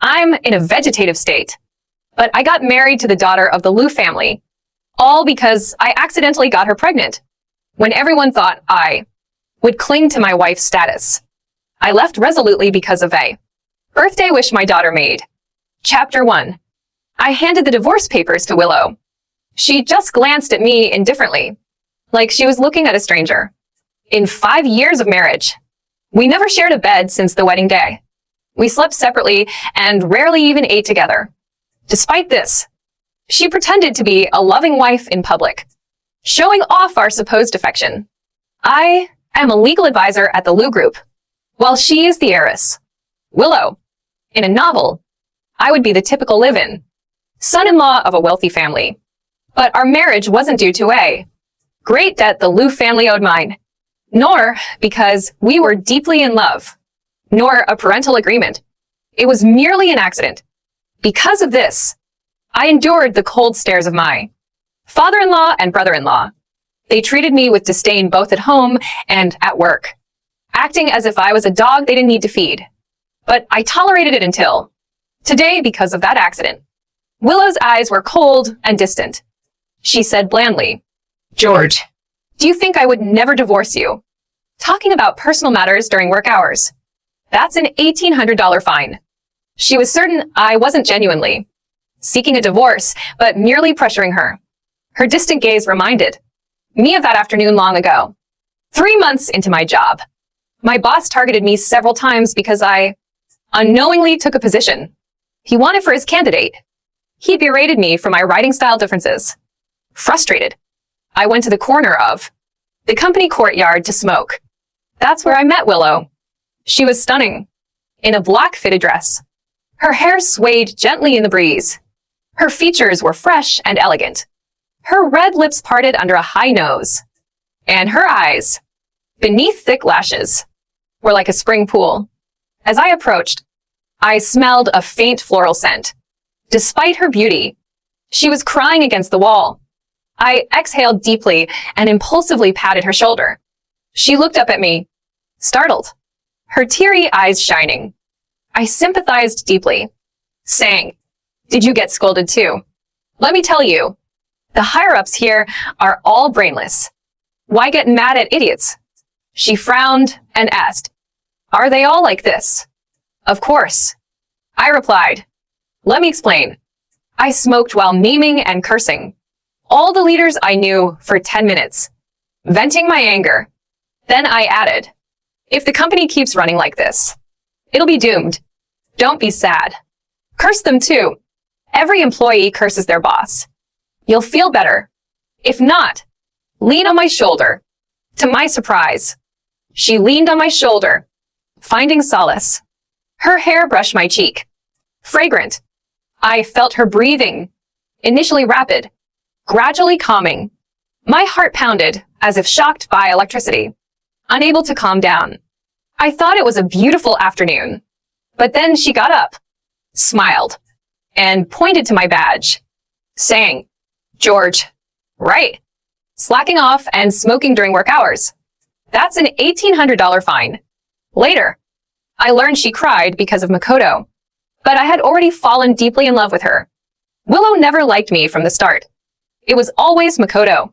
I'm in a vegetative state. But I got married to the daughter of the Liu family, all because I accidentally got her pregnant, when everyone thought I would cling to my wife's status. I left resolutely because of a birthday wish my daughter made. Chapter 1. I handed the divorce papers to Willow. She just glanced at me indifferently, like she was looking at a stranger. In 5 years of marriage, we never shared a bed since the wedding day. We slept separately and rarely even ate together. Despite this, she pretended to be a loving wife in public, showing off our supposed affection. I am a legal advisor at the Liu Group, while she is the heiress. Willow, in a novel, I would be the typical live-in, son-in-law of a wealthy family. But our marriage wasn't due to a great debt the Liu family owed mine, nor because we were deeply in love, nor a parental agreement. It was merely an accident. Because of this, I endured the cold stares of my father-in-law and brother-in-law. They treated me with disdain both at home and at work, acting as if I was a dog they didn't need to feed. But I tolerated it until today because of that accident. Willow's eyes were cold and distant. She said blandly, "George, do you think I would never divorce you? Talking about personal matters during work hours. That's an $1,800 fine." She was certain I wasn't genuinely seeking a divorce, but merely pressuring her. Her distant gaze reminded me of that afternoon long ago. 3 months into my job, my boss targeted me several times because I unknowingly took a position he wanted for his candidate. He berated me for my writing style differences. Frustrated, I went to the corner of the company courtyard to smoke. That's where I met Willow. She was stunning, in a black fitted dress. Her hair swayed gently in the breeze. Her features were fresh and elegant. Her red lips parted under a high nose. And her eyes, beneath thick lashes, were like a spring pool. As I approached, I smelled a faint floral scent. Despite her beauty, she was crying against the wall. I exhaled deeply and impulsively patted her shoulder. She looked up at me, startled, her teary eyes shining. I sympathized deeply, saying, "Did you get scolded too? Let me tell you, the higher-ups here are all brainless. Why get mad at idiots?" She frowned and asked, "Are they all like this?" "Of course," I replied. "Let me explain." I smoked while naming and cursing all the leaders I knew for 10 minutes, venting my anger. Then I added, "If the company keeps running like this, it'll be doomed. Don't be sad. Curse them too. Every employee curses their boss. You'll feel better. If not, lean on my shoulder." To my surprise, she leaned on my shoulder, finding solace. Her hair brushed my cheek, fragrant. I felt her breathing, initially rapid, gradually calming. My heart pounded as if shocked by electricity, unable to calm down. I thought it was a beautiful afternoon. But then she got up, smiled, and pointed to my badge, saying, "George, right, slacking off and smoking during work hours. That's an $1,800 fine." Later, I learned she cried because of Makoto, but I had already fallen deeply in love with her. Willow never liked me from the start. It was always Makoto,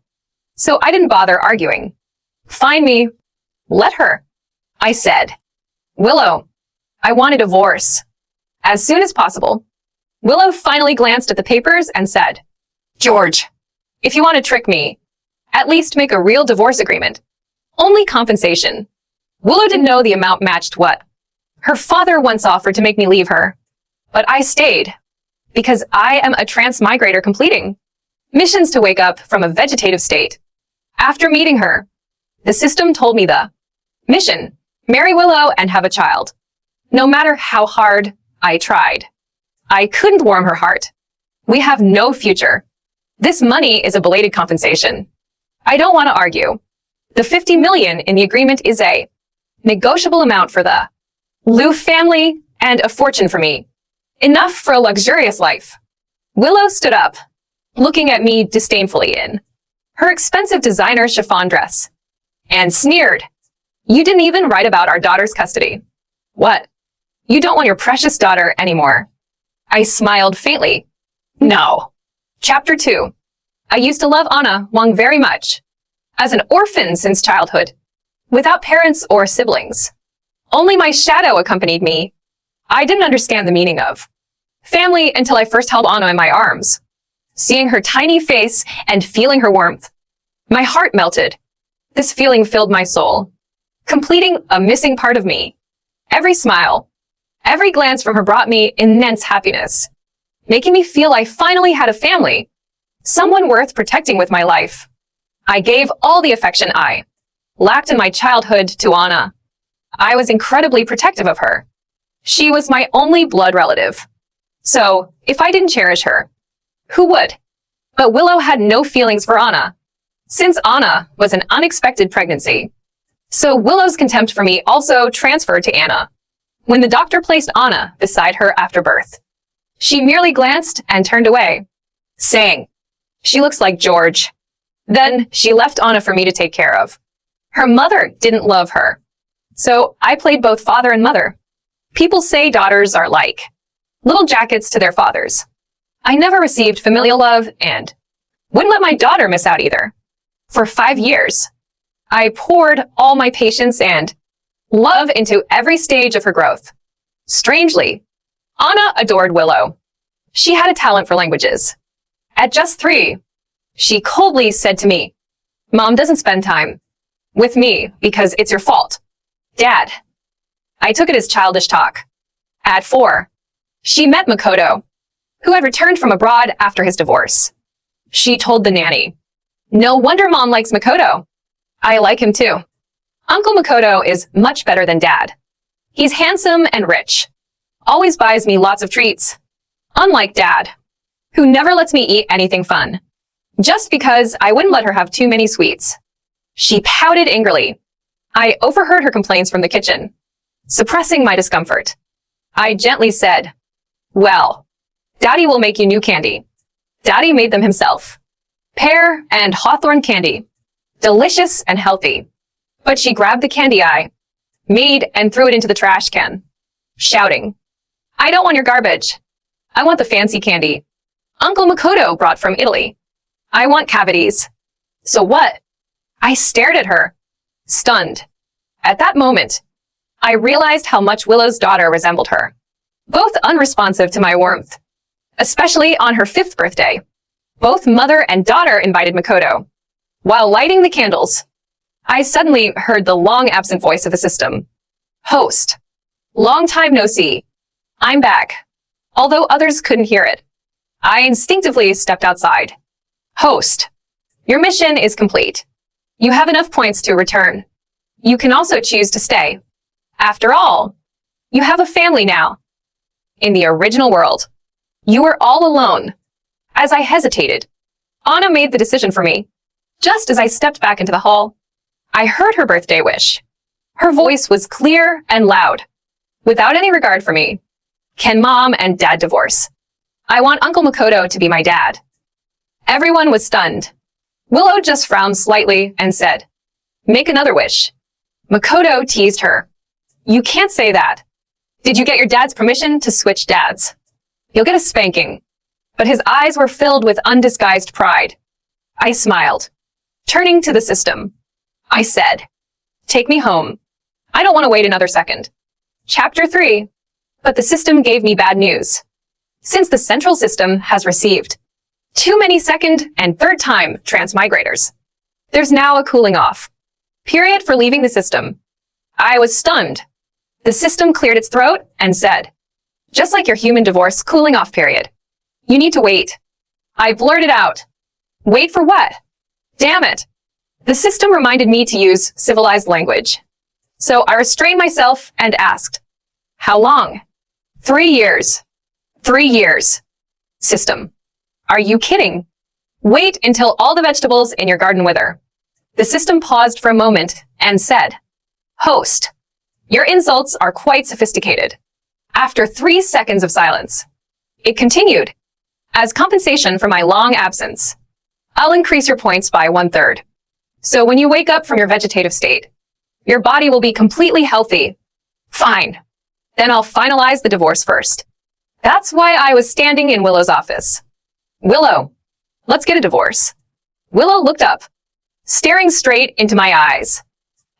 so I didn't bother arguing. "Fine me. Let her," I said. "Willow, I want a divorce. As soon as possible." Willow finally glanced at the papers and said, "George, if you want to trick me, at least make a real divorce agreement. Only compensation." Willow didn't know the amount matched what her father once offered to make me leave her. But I stayed, because I am a transmigrator completing missions to wake up from a vegetative state. After meeting her, the system told me the mission: marry Willow and have a child. No matter how hard I tried, I couldn't warm her heart. We have no future. This money is a belated compensation. I don't want to argue. The $50 million in the agreement is a negotiable amount for the Liu family and a fortune for me. Enough for a luxurious life. Willow stood up, looking at me disdainfully in her expensive designer chiffon dress, and sneered, "You didn't even write about our daughter's custody. What? You don't want your precious daughter anymore?" I smiled faintly. No. Chapter 2. I used to love Anna Wang very much. As an orphan since childhood, without parents or siblings. Only my shadow accompanied me. I didn't understand the meaning of family until I first held Anna in my arms. Seeing her tiny face and feeling her warmth, my heart melted. This feeling filled my soul, completing a missing part of me. Every smile, every glance from her brought me immense happiness, making me feel I finally had a family, someone worth protecting with my life. I gave all the affection I lacked in my childhood to Anna. I was incredibly protective of her. She was my only blood relative. So, if I didn't cherish her, who would? But Willow had no feelings for Anna, since Anna was an unexpected pregnancy. So Willow's contempt for me also transferred to Anna. When the doctor placed Anna beside her after birth, she merely glanced and turned away, saying, "She looks like George." Then she left Anna for me to take care of. Her mother didn't love her, so I played both father and mother. People say daughters are like little jackets to their fathers. I never received familial love and wouldn't let my daughter miss out either. For 5 years, I poured all my patience and love into every stage of her growth. Strangely, Anna adored Willow. She had a talent for languages. At just 3, she coldly said to me, "Mom doesn't spend time with me because it's your fault, Dad." I took it as childish talk. At 4, she met Makoto, who had returned from abroad after his divorce. She told the nanny, "No wonder Mom likes Makoto. I like him too. Uncle Makoto is much better than Dad. He's handsome and rich. Always buys me lots of treats. Unlike Dad, who never lets me eat anything fun. Just because I wouldn't let her have too many sweets." She pouted angrily. I overheard her complaints from the kitchen, suppressing my discomfort. I gently said, "Well, Daddy will make you new candy." Daddy made them himself. Pear and hawthorn candy. Delicious and healthy. But she grabbed the candy I made and threw it into the trash can, shouting, "I don't want your garbage. I want the fancy candy Uncle Makoto brought from Italy. I want cavities." "So what?" I stared at her, stunned. At that moment, I realized how much Willow's daughter resembled her, both unresponsive to my warmth, especially on her 5th birthday. Both mother and daughter invited Makoto. While lighting the candles, I suddenly heard the long-absent voice of the system. "Host. Long time no see. I'm back." Although others couldn't hear it, I instinctively stepped outside. "Host. Your mission is complete. You have enough points to return. You can also choose to stay. After all, you have a family now." In the original world, you were all alone. As I hesitated, Anna made the decision for me. Just as I stepped back into the hall, I heard her birthday wish. Her voice was clear and loud, without any regard for me. "Can Mom and Dad divorce? I want Uncle Makoto to be my dad." Everyone was stunned. Willow just frowned slightly and said, "Make another wish." Makoto teased her. "You can't say that. Did you get your dad's permission to switch dads? You'll get a spanking." But his eyes were filled with undisguised pride. I smiled. Turning to the system, I said, "Take me home. I don't want to wait another second." Chapter 3. But the system gave me bad news. Since the central system has received too many second and third time transmigrators, there's now a cooling off period for leaving the system. I was stunned. The system cleared its throat and said, "Just like your human divorce cooling off period, you need to wait." I blurted out, "Wait for what?" Damn it. The system reminded me to use civilized language. So I restrained myself and asked, "How long?" 3 years. 3 years. System. Are you kidding? Wait until all the vegetables in your garden wither. The system paused for a moment and said, "Host, your insults are quite sophisticated." After 3 seconds of silence, it continued, "As compensation for my long absence, I'll increase your points by 1/3. So when you wake up from your vegetative state, your body will be completely healthy." Fine. Then I'll finalize the divorce first. That's why I was standing in Willow's office. Willow, let's get a divorce. Willow looked up, staring straight into my eyes,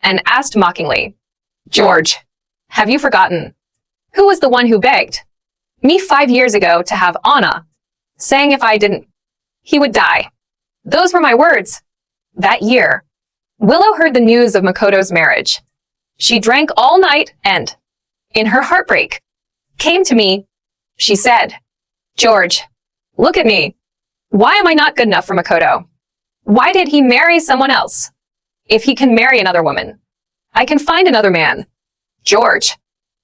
and asked mockingly, George, have you forgotten? Who was the one who begged me 5 years ago to have Anna, saying if I didn't, he would die? Those were my words. That year, Willow heard the news of Makoto's marriage. She drank all night and, in her heartbreak, came to me. She said, George, look at me. Why am I not good enough for Makoto? Why did he marry someone else? If he can marry another woman, I can find another man. George,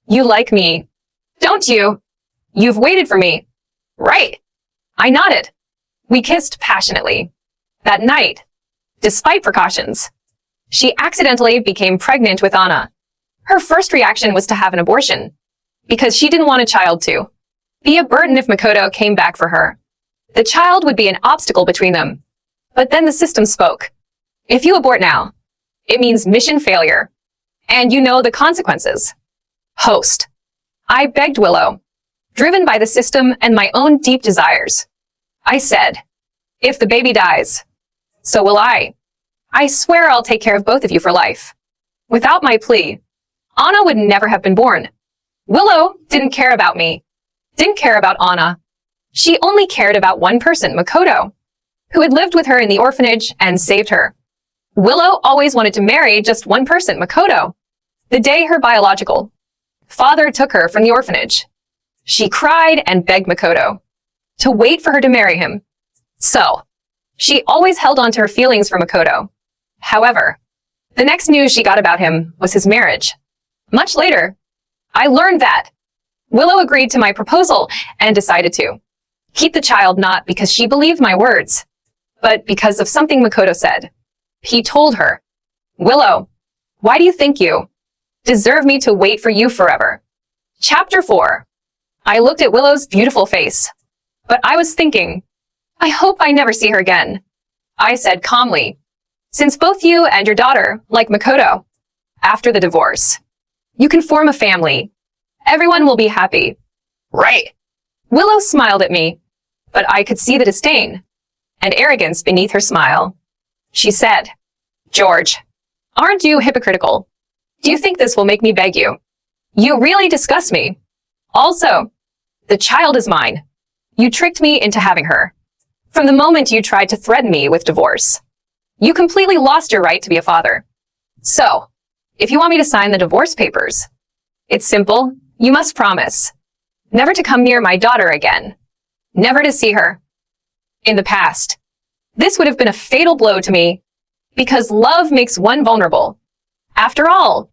you like me, don't you? You've waited for me, right? I nodded. We kissed passionately. That night, despite precautions, she accidentally became pregnant with Anna. Her first reaction was to have an abortion, because she didn't want a child to be a burden if Makoto came back for her. The child would be an obstacle between them. But then the system spoke. If you abort now, it means mission failure. And you know the consequences. Host. I begged Willow, driven by the system and my own deep desires. I said, if the baby dies, so will I. I swear I'll take care of both of you for life. Without my plea, Anna would never have been born. Willow didn't care about me, didn't care about Anna. She only cared about one person, Makoto, who had lived with her in the orphanage and saved her. Willow always wanted to marry just one person, Makoto. The day her biological father took her from the orphanage, she cried and begged Makoto to wait for her to marry him. So, she always held on to her feelings for Makoto. However, the next news she got about him was his marriage. Much later, I learned that Willow agreed to my proposal and decided to keep the child not because she believed my words, but because of something Makoto said. He told her, Willow, why do you think you deserve me to wait for you forever? Chapter 4. I looked at Willow's beautiful face, but I was thinking, I hope I never see her again. I said calmly, since both you and your daughter like Makoto, after the divorce, you can form a family. Everyone will be happy. Right. Willow smiled at me, but I could see the disdain and arrogance beneath her smile. She said, George, aren't you hypocritical? Do you think this will make me beg you? You really disgust me. Also, the child is mine. You tricked me into having her. From the moment you tried to threaten me with divorce, you completely lost your right to be a father. So, if you want me to sign the divorce papers, it's simple. You must promise never to come near my daughter again, never to see her. In the past, this would have been a fatal blow to me because love makes one vulnerable. After all,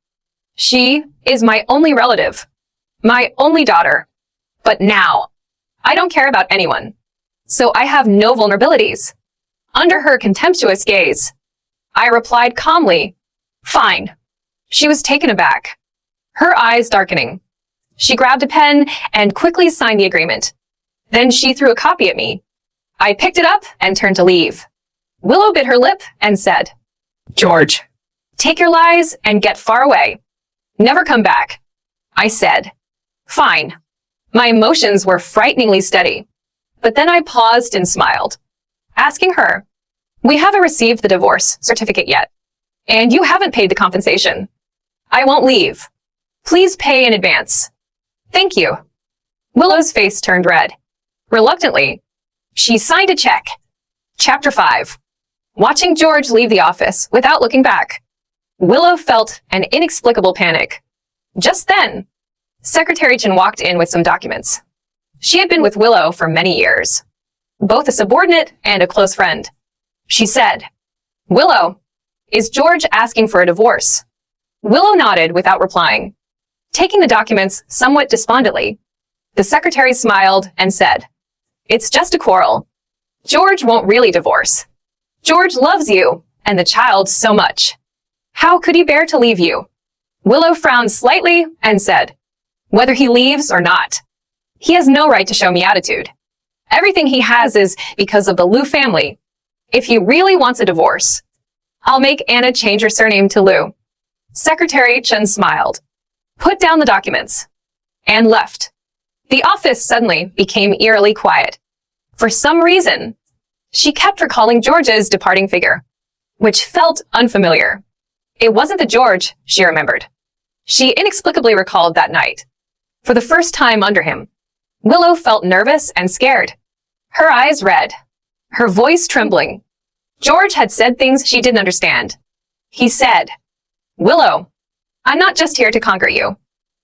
she is my only relative, my only daughter. But now, I don't care about anyone, so I have no vulnerabilities. Under her contemptuous gaze, I replied calmly, fine. She was taken aback, her eyes darkening. She grabbed a pen and quickly signed the agreement. Then she threw a copy at me. I picked it up and turned to leave. Willow bit her lip and said, George, take your lies and get far away. Never come back. I said, fine. My emotions were frighteningly steady. But then I paused and smiled, asking her, we haven't received the divorce certificate yet, and you haven't paid the compensation. I won't leave. Please pay in advance. Thank you. Willow's face turned red. Reluctantly, she signed a check. Chapter 5. Watching George leave the office without looking back, Willow felt an inexplicable panic. Just then, Secretary Chen walked in with some documents. She had been with Willow for many years, both a subordinate and a close friend. She said, Willow, is George asking for a divorce? Willow nodded without replying, taking the documents somewhat despondently. The secretary smiled and said, it's just a quarrel. George won't really divorce. George loves you and the child so much. How could he bear to leave you? Willow frowned slightly and said, whether he leaves or not, he has no right to show me attitude. Everything he has is because of the Liu family. If he really wants a divorce, I'll make Anna change her surname to Liu. Secretary Chen smiled, put down the documents, and left. The office suddenly became eerily quiet. For some reason, she kept recalling George's departing figure, which felt unfamiliar. It wasn't the George she remembered. She inexplicably recalled that night. For the first time under him, Willow felt nervous and scared. Her eyes red, her voice trembling. George had said things she didn't understand. He said, "Willow, I'm not just here to conquer you.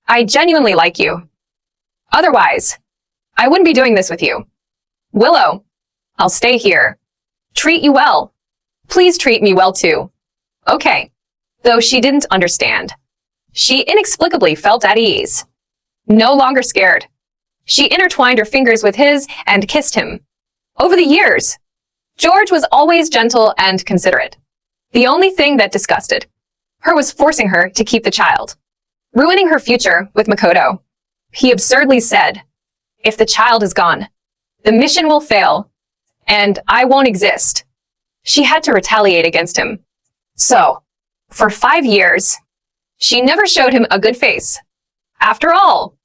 I genuinely like you. Otherwise, I wouldn't be doing this with you. Willow, I'll stay here. Treat you well. Please treat me well too." Okay. Though she didn't understand. She inexplicably felt at ease. No longer scared. She intertwined her fingers with his and kissed him. Over the years, George was always gentle and considerate. The only thing that disgusted her was forcing her to keep the child, ruining her future with Makoto. He absurdly said, "If the child is gone, the mission will fail, and I won't exist." She had to retaliate against him. So, for 5 years, she never showed him a good face. After all,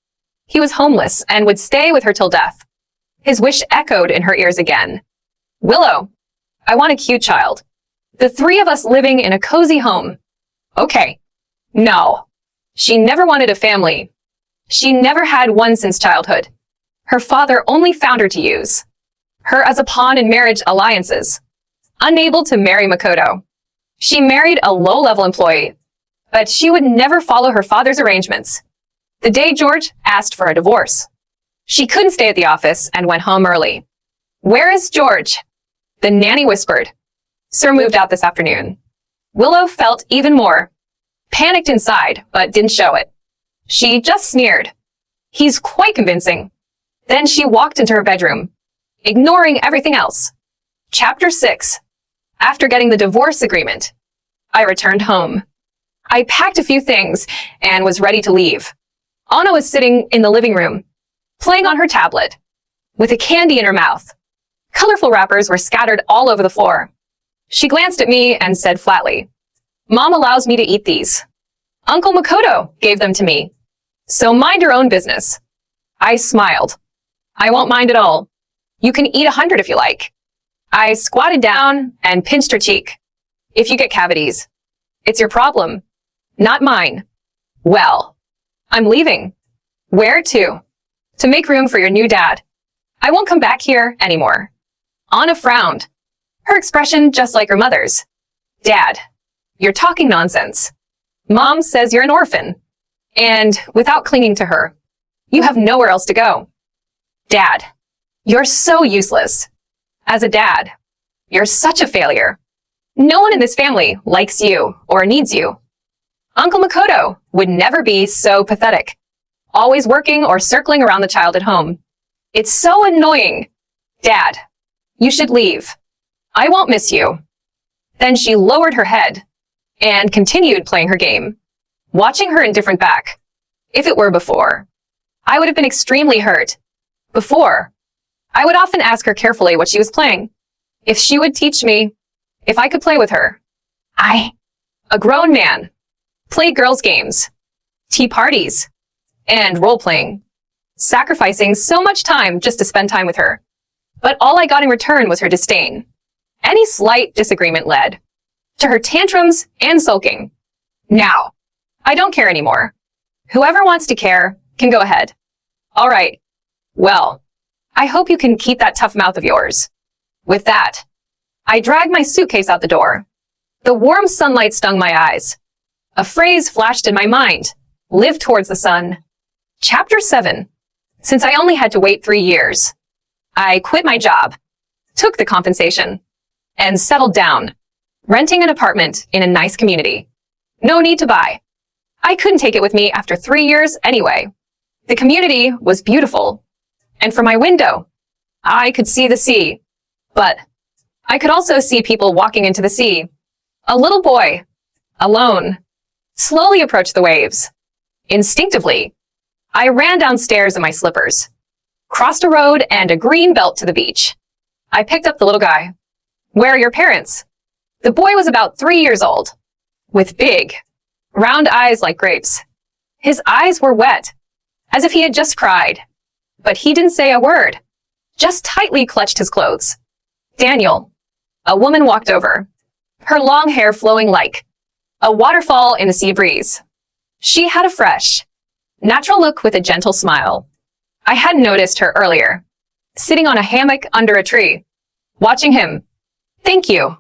he was homeless and would stay with her till death. His wish echoed in her ears again. "Willow, I want a cute child. The 3 of us living in a cozy home." Okay. No. She never wanted a family. She never had one since childhood. Her father only found her to use her as a pawn in marriage alliances. Unable to marry Makoto, she married a low-level employee, but she would never follow her father's arrangements. The day George asked for a divorce, she couldn't stay at the office and went home early. "Where is George?" the nanny whispered. "Sir moved out this afternoon." Willow felt even more panicked inside, but didn't show it. She just sneered. "He's quite convincing." Then she walked into her bedroom, ignoring everything else. Chapter 6. After getting the divorce agreement, I returned home. I packed a few things and was ready to leave. Anna was sitting in the living room, playing on her tablet, with a candy in her mouth. Colorful wrappers were scattered all over the floor. She glanced at me and said flatly, "Mom allows me to eat these. Uncle Makoto gave them to me. So mind your own business." I smiled. "I won't mind at all. You can eat 100 if you like." I squatted down and pinched her cheek. "If you get cavities, it's your problem, not mine." "Well, I'm leaving." "Where to?" "To make room for your new dad. I won't come back here anymore." Anna frowned, her expression just like her mother's. "Dad, you're talking nonsense. Mom says you're an orphan. And without clinging to her, you have nowhere else to go." "Dad, you're so useless. As a dad, you're such a failure. No one in this family likes you or needs you. Uncle Makoto would never be so pathetic, always working or circling around the child at home. It's so annoying. Dad, you should leave. I won't miss you." Then she lowered her head and continued playing her game, watching her indifferent back. If it were before, I would have been extremely hurt. Before, I would often ask her carefully what she was playing, if she would teach me, if I could play with her. I, a grown man, played girls' games, tea parties, and role-playing, sacrificing so much time just to spend time with her. But all I got in return was her disdain. Any slight disagreement led to her tantrums and sulking. Now, I don't care anymore. Whoever wants to care can go ahead. All right. Well, I hope you can keep that tough mouth of yours. With that, I dragged my suitcase out the door. The warm sunlight stung my eyes. A phrase flashed in my mind. Live towards the sun. Chapter 7. Since I only had to wait 3 years, I quit my job, took the compensation, and settled down, renting an apartment in a nice community. No need to buy. I couldn't take it with me after 3 years anyway. The community was beautiful, and from my window, I could see the sea. But I could also see people walking into the sea. A little boy, alone, slowly approached the waves. Instinctively, I ran downstairs in my slippers, crossed a road and a green belt to the beach. I picked up the little guy. "Where are your parents?" The boy was about 3 years old, with big, round eyes like grapes. His eyes were wet, as if he had just cried. But he didn't say a word, just tightly clutched his clothes. Daniel. A woman walked over, her long hair flowing like a waterfall in the sea breeze. She had a fresh, natural look with a gentle smile. I hadn't noticed her earlier, sitting on a hammock under a tree, watching him. Thank you.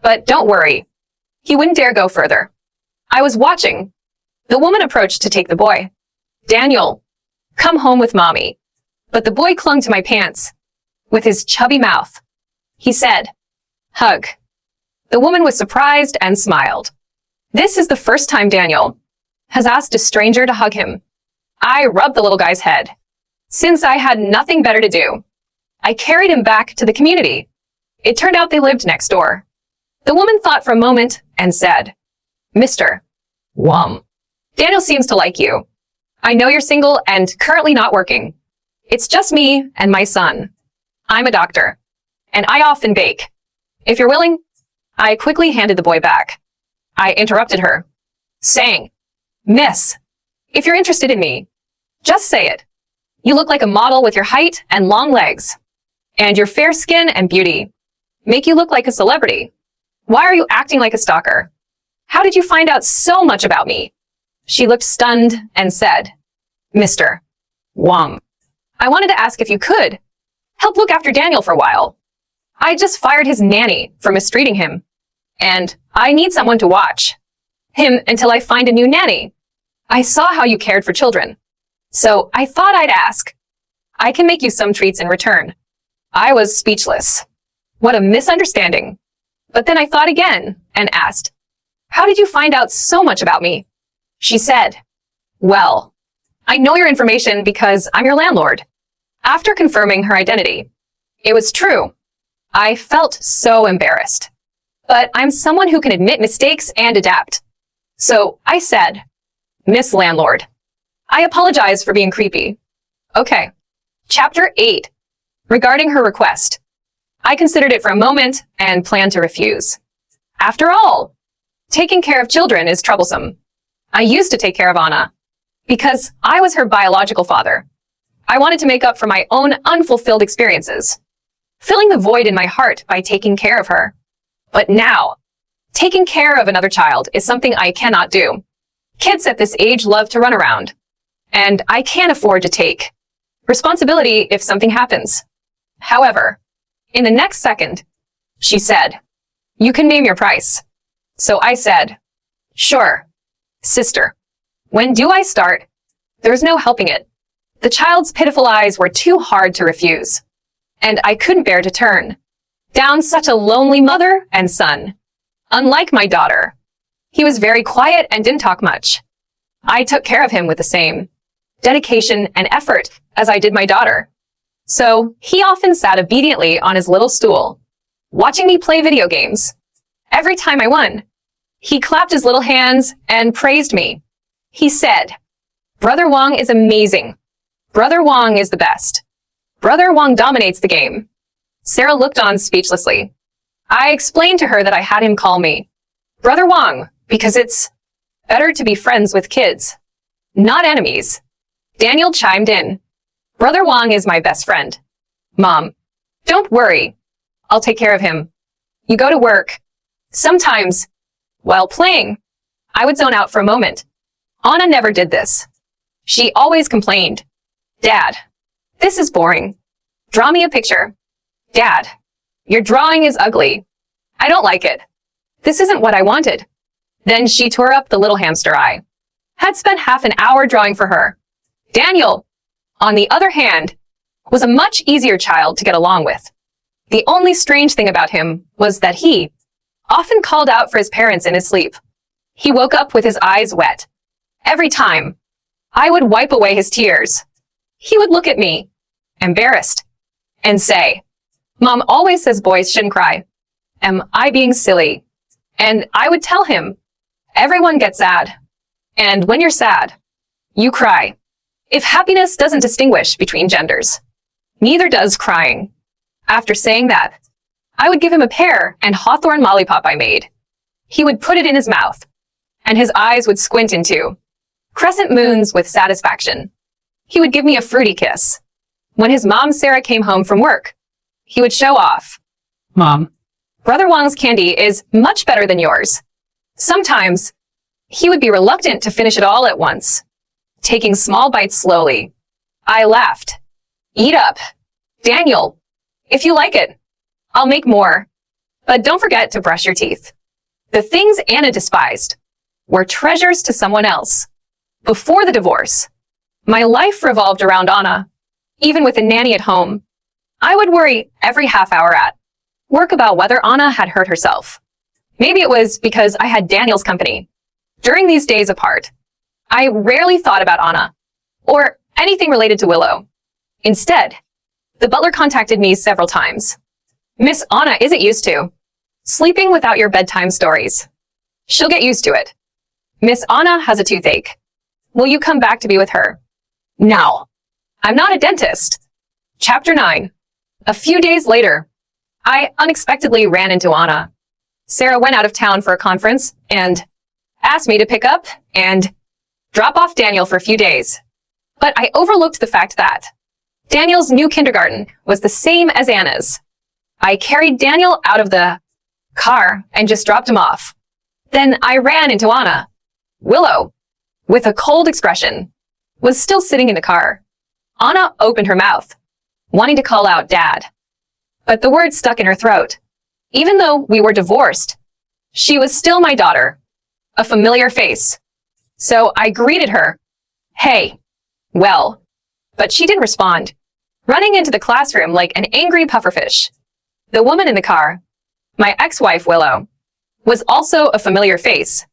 But don't worry. He wouldn't dare go further. I was watching. The woman approached to take the boy. Daniel, come home with mommy. But the boy clung to my pants. With his chubby mouth. He said, hug. The woman was surprised and smiled. This is the first time Daniel has asked a stranger to hug him. I rubbed the little guy's head. Since I had nothing better to do, I carried him back to the community. It turned out they lived next door. The woman thought for a moment and said, Mr. Wong, Daniel seems to like you. I know you're single and currently not working. It's just me and my son. I'm a doctor, and I often bake. If you're willing, I quickly handed the boy back. I interrupted her, saying, Miss, if you're interested in me, just say it. You look like a model with your height and long legs, and your fair skin and beauty make you look like a celebrity. Why are you acting like a stalker? How did you find out so much about me? She looked stunned and said, Mr. Wong, I wanted to ask if you could help look after Daniel for a while. I just fired his nanny for mistreating him, and I need someone to watch him until I find a new nanny. I saw how you cared for children, so I thought I'd ask. I can make you some treats in return. I was speechless. What a misunderstanding. But then I thought again and asked, how did you find out so much about me? She said, well, I know your information because I'm your landlord. After confirming her identity, it was true. I felt so embarrassed. But I'm someone who can admit mistakes and adapt. So I said, Miss Landlord, I apologize for being creepy. Okay. Chapter 8. Regarding her request. I considered it for a moment and planned to refuse. After all, taking care of children is troublesome. I used to take care of Anna because I was her biological father. I wanted to make up for my own unfulfilled experiences, filling the void in my heart by taking care of her. But now, taking care of another child is something I cannot do. Kids at this age love to run around, and I can't afford to take responsibility if something happens. However, in the next second, she said, you can name your price. So I said, sure, sister. When do I start? There's no helping it. The child's pitiful eyes were too hard to refuse, and I couldn't bear to turn down such a lonely mother and son. Unlike my daughter, he was very quiet and didn't talk much. I took care of him with the same dedication and effort as I did my daughter. So he often sat obediently on his little stool, watching me play video games. Every time I won, he clapped his little hands and praised me. He said, Brother Wong is amazing. Brother Wong is the best. Brother Wong dominates the game. Sarah looked on speechlessly. I explained to her that I had him call me Brother Wong because it's better to be friends with kids, not enemies. Daniel chimed in. Brother Wong is my best friend. Mom, don't worry. I'll take care of him. You go to work. Sometimes, while playing, I would zone out for a moment. Anna never did this. She always complained. Dad, this is boring. Draw me a picture. Dad, your drawing is ugly. I don't like it. This isn't what I wanted. Then she tore up the little hamster I had spent half an hour drawing for her. Daniel, on the other hand, was a much easier child to get along with. The only strange thing about him was that he often called out for his parents in his sleep. He woke up with his eyes wet. Every time I would wipe away his tears, he would look at me, embarrassed, and say, Mom always says boys shouldn't cry. Am I being silly? And I would tell him, everyone gets sad. And when you're sad, you cry. If happiness doesn't distinguish between genders, neither does crying. After saying that, I would give him a pear and hawthorn lollipop I made. He would put it in his mouth, and his eyes would squint into crescent moons with satisfaction. He would give me a fruity kiss, When his mom, Sarah, came home from work, he would show off. Mom, Brother Wang's candy is much better than yours. Sometimes, he would be reluctant to finish it all at once, taking small bites slowly. I laughed. Eat up. Daniel, if you like it, I'll make more. But don't forget to brush your teeth. The things Anna despised were treasures to someone else. Before the divorce, my life revolved around Anna. Even with a nanny at home, I would worry every half hour at work about whether Anna had hurt herself. Maybe it was because I had Daniel's company. During these days apart, I rarely thought about Anna or anything related to Willow. Instead, the butler contacted me several times. Miss Anna isn't used to sleeping without your bedtime stories. She'll get used to it. Miss Anna has a toothache. Will you come back to be with her? No. I'm not a dentist. Chapter 9. A few days later, I unexpectedly ran into Anna. Sarah went out of town for a conference and asked me to pick up and drop off Daniel for a few days. But I overlooked the fact that Daniel's new kindergarten was the same as Anna's. I carried Daniel out of the car and just dropped him off. Then I ran into Anna. Willow, with a cold expression, was still sitting in the car. Anna opened her mouth, wanting to call out Dad. But the word stuck in her throat. Even though we were divorced, she was still my daughter, a familiar face. So I greeted her. Hey. Well. But she didn't respond, running into the classroom like an angry pufferfish. The woman in the car, my ex-wife Willow, was also a familiar face,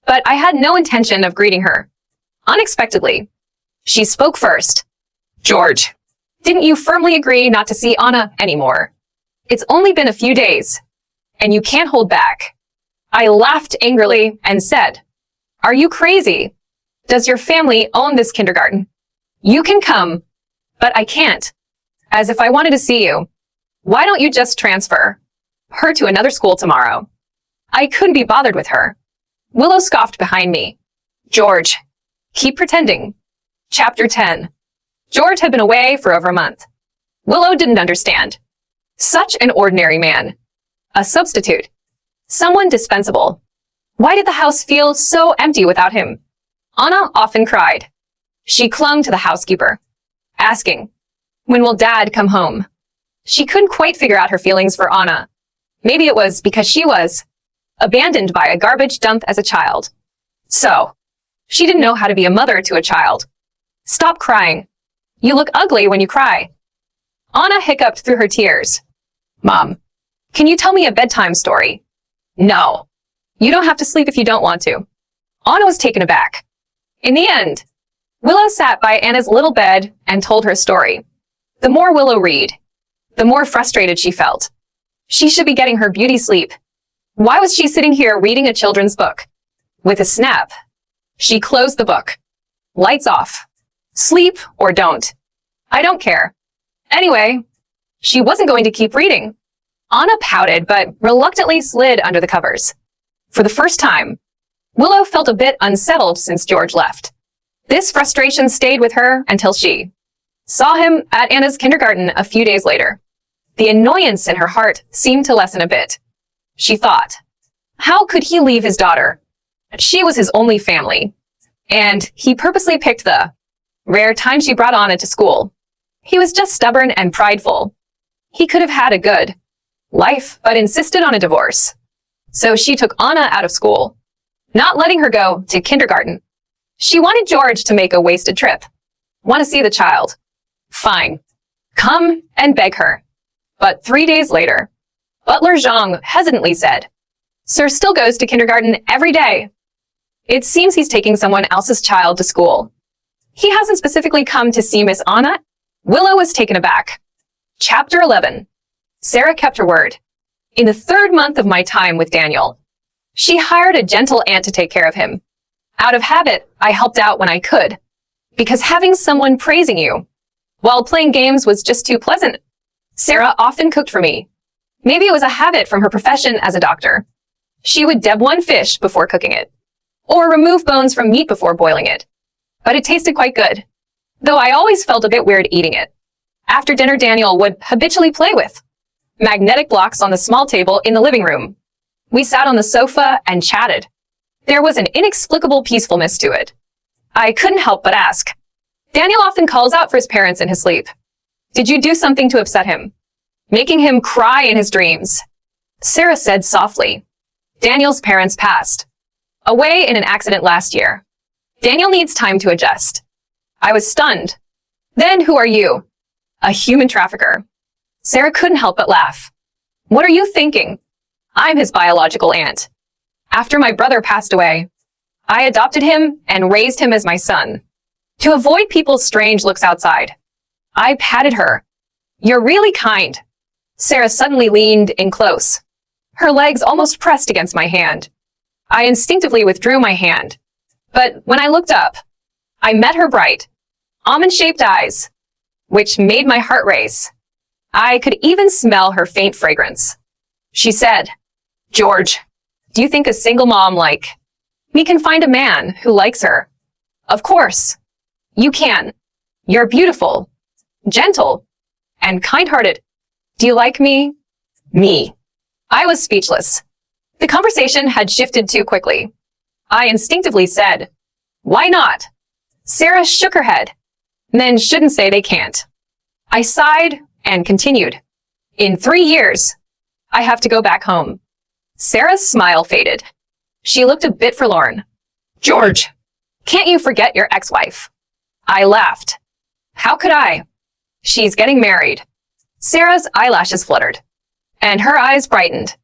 but I had no intention of greeting her. Unexpectedly, she spoke first. George, didn't you firmly agree not to see Anna anymore? It's only been a few days, and you can't hold back. I laughed angrily and said, Are you crazy? Does your family own this kindergarten? You can come, but I can't. As if I wanted to see you. Why don't you just transfer her to another school tomorrow? I couldn't be bothered with her. Willow scoffed behind me. George, keep pretending. Chapter 10. George had been away for over a month. Willow didn't understand. Such an ordinary man. A substitute. Someone dispensable. Why did the house feel so empty without him? Anna often cried. She clung to the housekeeper, asking, When will Dad come home? She couldn't quite figure out her feelings for Anna. Maybe it was because she was abandoned by a garbage dump as a child. So, she didn't know how to be a mother to a child. Stop crying. You look ugly when you cry. Anna hiccuped through her tears. Mom, can you tell me a bedtime story? No. You don't have to sleep if you don't want to. Anna was taken aback. In the end, Willow sat by Anna's little bed and told her a story. The more Willow read, the more frustrated she felt. She should be getting her beauty sleep. Why was she sitting here reading a children's book? With a snap, she closed the book. Lights off. Sleep or don't. I don't care. Anyway, she wasn't going to keep reading. Anna pouted, but reluctantly slid under the covers. For the first time, Willow felt a bit unsettled since George left. This frustration stayed with her until she saw him at Anna's kindergarten a few days later. The annoyance in her heart seemed to lessen a bit. She thought, how could he leave his daughter? She was his only family, and he purposely picked the rare time she brought Anna to school. He was just stubborn and prideful. He could have had a good life, but insisted on a divorce. So she took Anna out of school, not letting her go to kindergarten. She wanted George to make a wasted trip. Want to see the child? Fine. Come and beg her. But 3 days later, Butler Zhang hesitantly said, Sir still goes to kindergarten every day. It seems he's taking someone else's child to school. He hasn't specifically come to see Miss Anna. Willow was taken aback. Chapter 11. Sarah kept her word. In the 3rd month of my time with Daniel, she hired a gentle aunt to take care of him. Out of habit, I helped out when I could, because having someone praising you while playing games was just too pleasant. Sarah often cooked for me. Maybe it was a habit from her profession as a doctor. She would debone fish before cooking it, or remove bones from meat before boiling it. But it tasted quite good, though I always felt a bit weird eating it. After dinner, Daniel would habitually play with magnetic blocks on the small table in the living room. We sat on the sofa and chatted. There was an inexplicable peacefulness to it. I couldn't help but ask. Daniel often calls out for his parents in his sleep. Did you do something to upset him? Making him cry in his dreams? Sarah said softly. Daniel's parents passed away in an accident last year. Daniel needs time to adjust. I was stunned. Then who are you? A human trafficker. Sarah couldn't help but laugh. What are you thinking? I'm his biological aunt. After my brother passed away, I adopted him and raised him as my son. To avoid people's strange looks outside, I patted her. You're really kind. Sarah suddenly leaned in close. Her legs almost pressed against my hand. I instinctively withdrew my hand. But when I looked up, I met her bright, almond-shaped eyes, which made my heart race. I could even smell her faint fragrance. She said, George, do you think a single mom like me can find a man who likes her? Of course. You can. You're beautiful, gentle, and kind-hearted. Do you like me? Me. I was speechless. The conversation had shifted too quickly. I instinctively said, why not? Sarah shook her head. Men shouldn't say they can't. I sighed and continued. In 3 years, I have to go back home. Sarah's smile faded. She looked a bit forlorn. George, can't you forget your ex-wife? I laughed. How could I? She's getting married. Sarah's eyelashes fluttered, and her eyes brightened.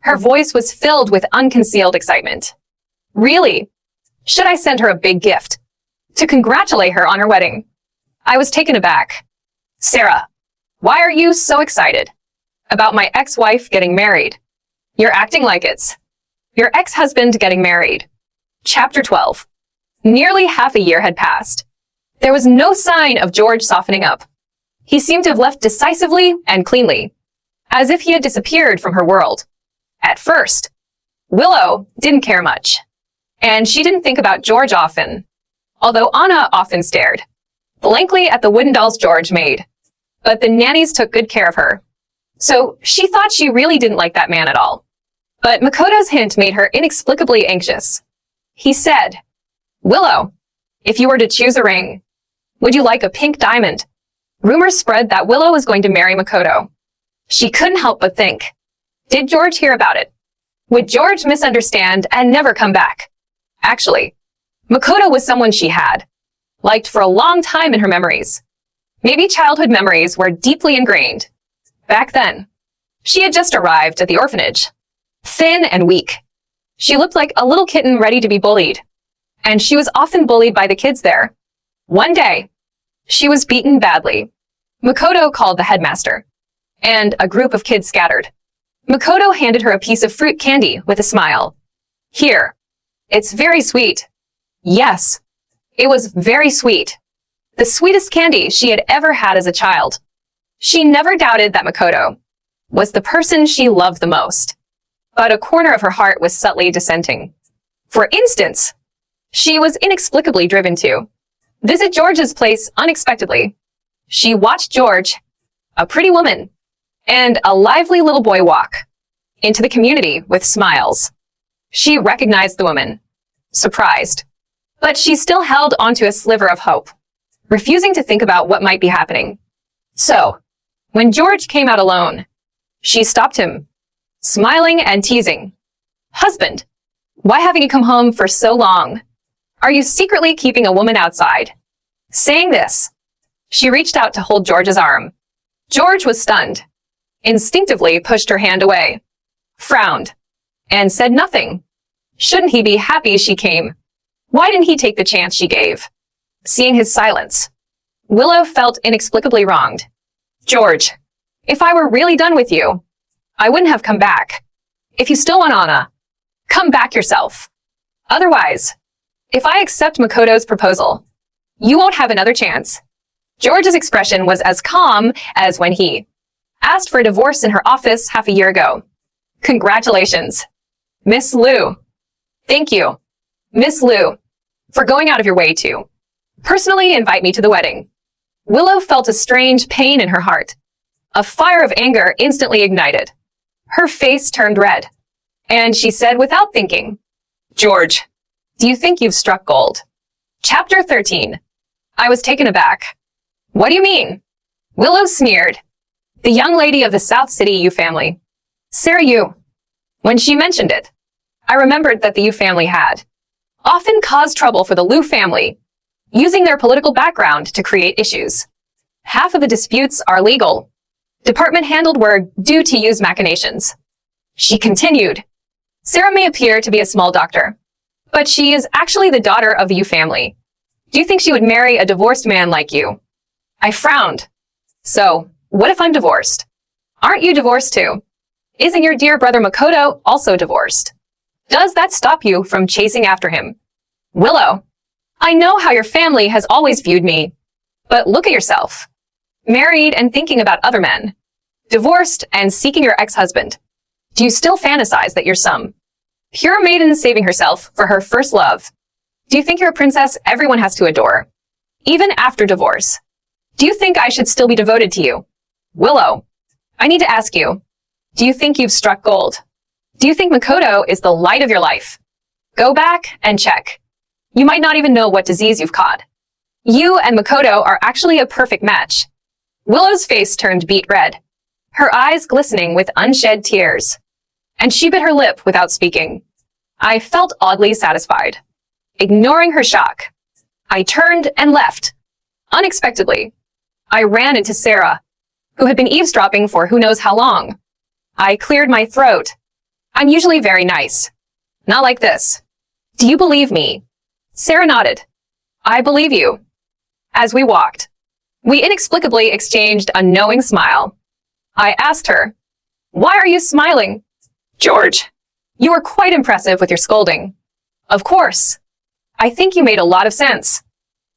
Her voice was filled with unconcealed excitement. Really? Should I send her a big gift to congratulate her on her wedding? I was taken aback. Sarah, why are you so excited about my ex-wife getting married? You're acting like it's your ex-husband getting married. Chapter 12. Nearly half a year had passed. There was no sign of George softening up. He seemed to have left decisively and cleanly, as if he had disappeared from her world. At first, Willow didn't care much, and she didn't think about George often, although Anna often stared blankly at the wooden dolls George made. But the nannies took good care of her, so she thought she really didn't like that man at all. But Makoto's hint made her inexplicably anxious. He said, Willow, if you were to choose a ring, would you like a pink diamond? Rumors spread that Willow was going to marry Makoto. She couldn't help but think, did George hear about it? Would George misunderstand and never come back? Actually, Makoto was someone she had liked for a long time in her memories. Maybe childhood memories were deeply ingrained. Back then, she had just arrived at the orphanage, thin and weak. She looked like a little kitten ready to be bullied, and she was often bullied by the kids there. One day, she was beaten badly. Makoto called the headmaster, and a group of kids scattered. Makoto handed her a piece of fruit candy with a smile. Here. It's very sweet. Yes, it was very sweet. The sweetest candy she had ever had as a child. She never doubted that Makoto was the person she loved the most. But a corner of her heart was subtly dissenting. For instance, she was inexplicably driven to visit George's place unexpectedly. She watched George, a pretty woman, and a lively little boy walk into the community with smiles. She recognized the woman, surprised, but she still held onto a sliver of hope, refusing to think about what might be happening. So, when George came out alone, she stopped him, smiling and teasing. Husband, why haven't you come home for so long? Are you secretly keeping a woman outside? Saying this, she reached out to hold George's arm. George was stunned, instinctively pushed her hand away, frowned, and said nothing. Shouldn't he be happy she came? Why didn't he take the chance she gave? Seeing his silence, Willow felt inexplicably wronged. George, if I were really done with you, I wouldn't have come back. If you still want Anna, come back yourself. Otherwise, if I accept Makoto's proposal, you won't have another chance. George's expression was as calm as when he asked for a divorce in her office half a year ago. Congratulations, Miss Liu. Thank you, Miss Liu, for going out of your way to personally invite me to the wedding. Willow felt a strange pain in her heart. A fire of anger instantly ignited. Her face turned red, and she said without thinking, "George, do you think you've struck gold?" Chapter 13. I was taken aback. "What do you mean?" Willow sneered. "The young lady of the South City Yu family. Sarah Yu." When she mentioned it, I remembered that the Yu family had often caused trouble for the Lu family, using their political background to create issues. Half of the disputes are legal. Department handled were due to Yu's machinations. She continued, "Sarah may appear to be a small doctor, but she is actually the daughter of the Yu family. Do you think she would marry a divorced man like you?" I frowned. "So, what if I'm divorced?" "Aren't you divorced too? Isn't your dear brother Makoto also divorced? Does that stop you from chasing after him?" "Willow, I know how your family has always viewed me, but look at yourself. Married and thinking about other men. Divorced and seeking your ex-husband. Do you still fantasize that you're some pure maiden saving herself for her first love? Do you think you're a princess everyone has to adore, even after divorce? Do you think I should still be devoted to you?" "Willow, I need to ask you, do you think you've struck gold? Do you think Makoto is the light of your life? Go back and check. You might not even know what disease you've caught. You and Makoto are actually a perfect match." Willow's face turned beet red, her eyes glistening with unshed tears, and she bit her lip without speaking. I felt oddly satisfied. Ignoring her shock, I turned and left. Unexpectedly, I ran into Sarah, who had been eavesdropping for who knows how long. I cleared my throat. "I'm usually very nice. Not like this. Do you believe me?" Sarah nodded. "I believe you." As we walked, we inexplicably exchanged a knowing smile. I asked her, "Why are you smiling?" "George, you were quite impressive with your scolding." "Of course. I think you made a lot of sense."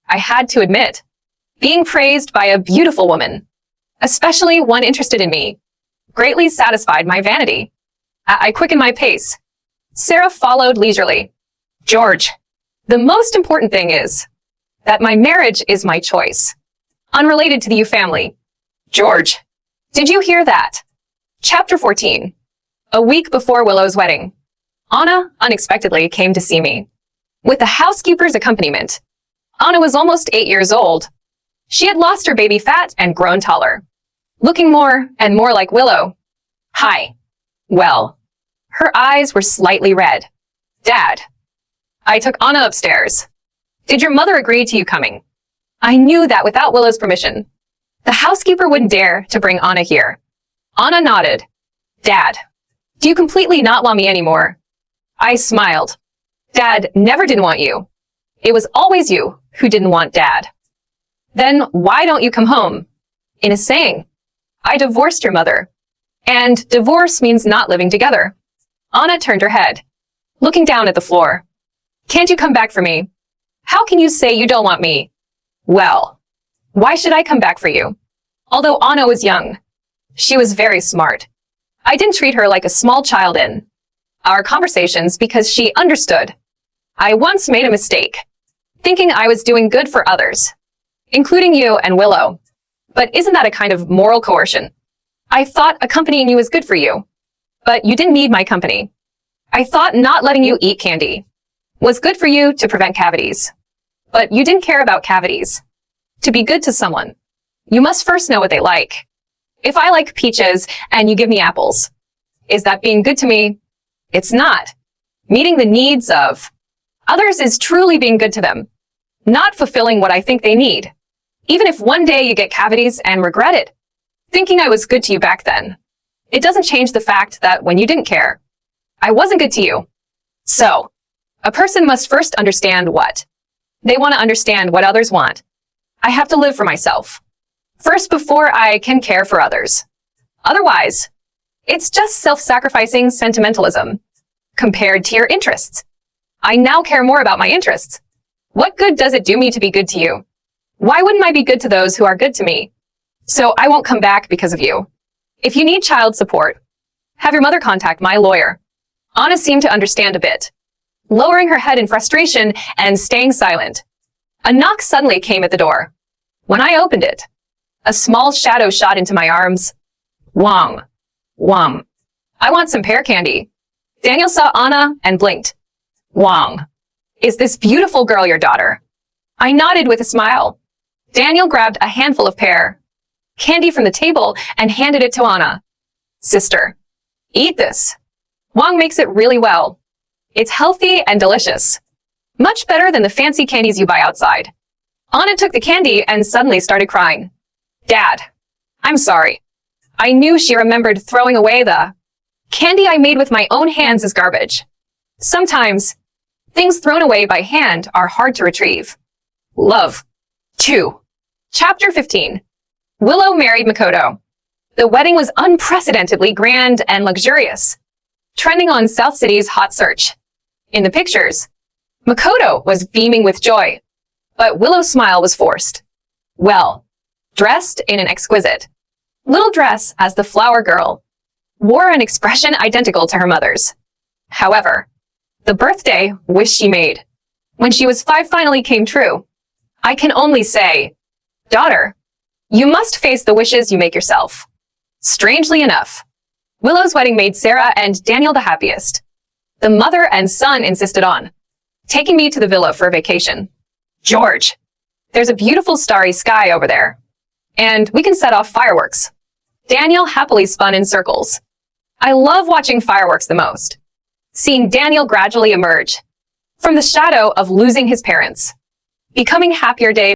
I had to admit, being praised by a beautiful woman, especially one interested in me, greatly satisfied my vanity. I quickened my pace. Sarah followed leisurely. "George, the most important thing is that my marriage is my choice, unrelated to the Yu family." "George, did you hear that?" Chapter 14. A week before Willow's wedding, Anna unexpectedly came to see me. With the housekeeper's accompaniment, Anna was almost 8 years old. She had lost her baby fat and grown taller, looking more and more like Willow. "Hi." Well, her eyes were slightly red. "Dad." I took Anna upstairs. "Did your mother agree to you coming?" I knew that without Willow's permission, the housekeeper wouldn't dare to bring Anna here. Anna nodded. "Dad, do you completely not want me anymore?" I smiled. "Dad never did want you. It was always you who didn't want Dad." "Then why don't you come home?" "In a saying, I divorced your mother. And divorce means not living together." Anna turned her head, looking down at the floor. "Can't you come back for me? How can you say you don't want me?" "Well, why should I come back for you?" Although Anna was young, she was very smart. I didn't treat her like a small child in our conversations because she understood. I once made a mistake, thinking I was doing good for others, including you and Willow. But isn't that a kind of moral coercion? I thought accompanying you was good for you, but you didn't need my company. I thought not letting you eat candy was good for you to prevent cavities, but you didn't care about cavities. To be good to someone, you must first know what they like. If I like peaches and you give me apples, is that being good to me? It's not. Meeting the needs of others is truly being good to them, not fulfilling what I think they need. Even if one day you get cavities and regret it, thinking I was good to you back then, it doesn't change the fact that when you didn't care, I wasn't good to you. So, a person must first understand what they want to understand what others want. I have to live for myself first before I can care for others. Otherwise, it's just self-sacrificing sentimentalism compared to your interests. I now care more about my interests. What good does it do me to be good to you? Why wouldn't I be good to those who are good to me? So I won't come back because of you. If you need child support, have your mother contact my lawyer. Anna seemed to understand a bit, lowering her head in frustration and staying silent. A knock suddenly came at the door. When I opened it, a small shadow shot into my arms. Wong. Wong. I want some pear candy. Daniel saw Anna and blinked. Wong. Is this beautiful girl your daughter? I nodded with a smile. Daniel grabbed a handful of pear candy from the table and handed it to Anna. Sister, eat this. Wong makes it really well. It's healthy and delicious. Much better than the fancy candies you buy outside. Anna took the candy and suddenly started crying. Dad, I'm sorry. I knew she remembered throwing away the candy I made with my own hands as garbage. Sometimes, things thrown away by hand are hard to retrieve. Love. 2. Chapter 15. Willow married Makoto. The wedding was unprecedentedly grand and luxurious, trending on South City's hot search. In the pictures, Makoto was beaming with joy, but Willow's smile was forced. Well, dressed in an exquisite little dress as the flower girl, wore an expression identical to her mother's. However, the birthday wish she made when she was 5 finally came true. I can only say, daughter, you must face the wishes you make yourself. Strangely enough, Willow's wedding made Sarah and Daniel the happiest. The mother and son insisted on taking me to the villa for a vacation. George, there's a beautiful starry sky over there, and we can set off fireworks. Daniel happily spun in circles. I love watching fireworks the most. Seeing Daniel gradually emerge from the shadow of losing his parents, becoming happier day